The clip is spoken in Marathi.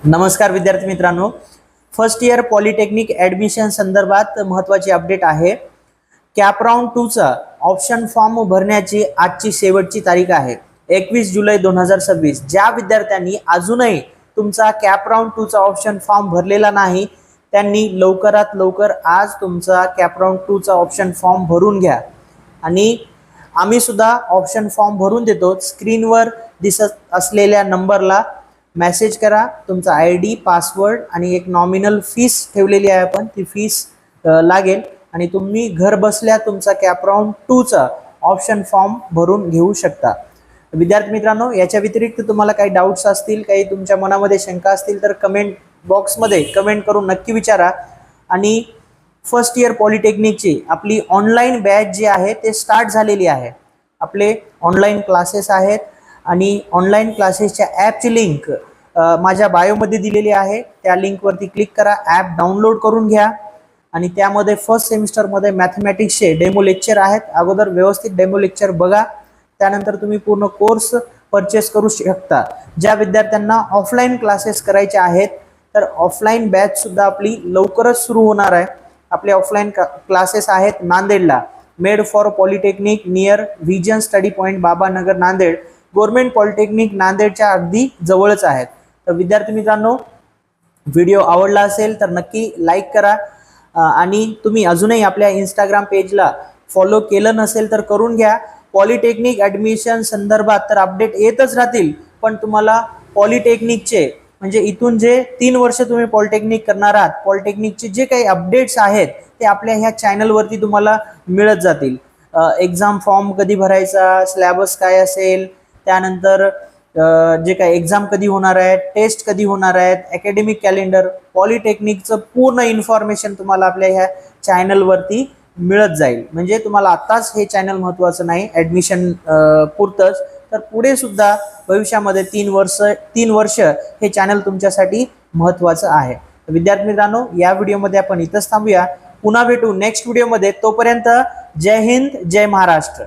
नमस्कार विद्यार्थी मित्रांनो, फर्स्ट इयर पॉलिटेक्निक ॲडमिशन संदर्भात महत्त्वाची अपडेट आहे। कॅप राउंड 2 चा ऑप्शन फॉर्म भरण्याची आजची शेवटची तारीख आहे 21 जुलै 2026। ज्या विद्यार्थ्यांनी अजूनही तुमचा कॅप राउंड 2 चा ऑप्शन फॉर्म भरलेला नाही त्यांनी लवकरात लवकर आज तुमचा कॅप राउंड 2 चा ऑप्शन फॉर्म भरून घ्या। आणि आम्ही सुद्धा ऑप्शन फॉर्म भरून देतो। स्क्रीनवर दिसत असलेल्या नंबरला मेसेज करा, तुमचा आयडी, पासवर्ड आणि एक नॉमिनल फीस ठेवलेली आहे आपण, ती फीस लागेल आणि तुम्ही घर बसल्या तुमचा कॅप राउंड 2 चा ऑप्शन फॉर्म भरून घेऊ शकता। विद्यार्थी मित्रांनो, याच्या व्यतिरिक्त तुम्हाला काही डाउट्स असतील, काही तुमच्या मनामध्ये शंका असतील तर कमेंट बॉक्समध्ये कमेंट करून नक्की विचारा। आणि फर्स्ट इयर पॉलिटेक्निकची आपली ऑनलाईन बॅच जी आहे ते स्टार्ट झालेली आहे। आपले ऑनलाईन क्लासेस आहेत आणि ऑनलाईन क्लासेसच्या ॲपची लिंक माझ्या बायोमध्ये दिलेली आहे। त्या लिंकवरती क्लिक करा, ॲप डाउनलोड करून घ्या आणि त्यामध्ये फर्स्ट सेमिस्टरमध्ये मॅथमॅटिक्सचे डेमो लेक्चर आहेत। अगोदर व्यवस्थित डेमो लेक्चर बघा, त्यानंतर तुम्ही पूर्ण कोर्स परचेस करू शकता। ज्या विद्यार्थ्यांना ऑफलाईन क्लासेस करायचे आहेत तर ऑफलाईन बॅच सुद्धा आपली लवकरच सुरू होणार आहे। आपले ऑफलाईन क्लासेस आहेत नांदेडला, made for polytechnic near vision study point Babanagar Nanded, government polytechnic नांदेडच्या अगदी जवळच आहेत। तर विद्यार्थी मित्रांनो, व्हिडिओ आवडला असेल तर नक्की लाईक करा आणि तुम्ही अजूनही आपल्या इंस्टाग्राम पेजला फॉलो केलं नसेल तर करून घ्या। पॉलिटेक्निक ॲडमिशन संदर्भात तर अपडेट येतच राहतील, पण तुम्हाला पॉलिटेक्निकचे म्हणजे इथून जे 3 वर्ष तुम्ही पॉलिटेक्निक करणार आहात, पॉलिटेक्निकचे जे काही अपडेट्स आहेत ते आपल्या ह्या चॅनलवरती तुम्हाला मिळत जातील। एक्झाम फॉर्म कधी भरायचा, सिलेबस काय असेल, त्यानंतर जे काही एक्झाम कधी होणार आहे, टेस्ट कधी होणार आहेत, अकॅडमिक कॅलेंडर, पॉलिटेक्निकचं पूर्ण इन्फॉर्मेशन तुम्हाला आपल्या ह्या चॅनलवरती मिळत जाईल। म्हणजे तुम्हाला आत्ताच हे चॅनल महत्त्वाचं नाही ॲडमिशन पुरतंच, तर पुढे सुद्धा भविष्यामध्ये 3 वर्ष हे चॅनल तुमच्यासाठी महत्त्वाचं आहे। विद्यार्थी मित्रांनो, या व्हिडिओमध्ये आपण इथंच थांबूया, पुन्हा भेटू नेक्स्ट व्हिडिओमध्ये। तोपर्यंत जय हिंद, जय महाराष्ट्र।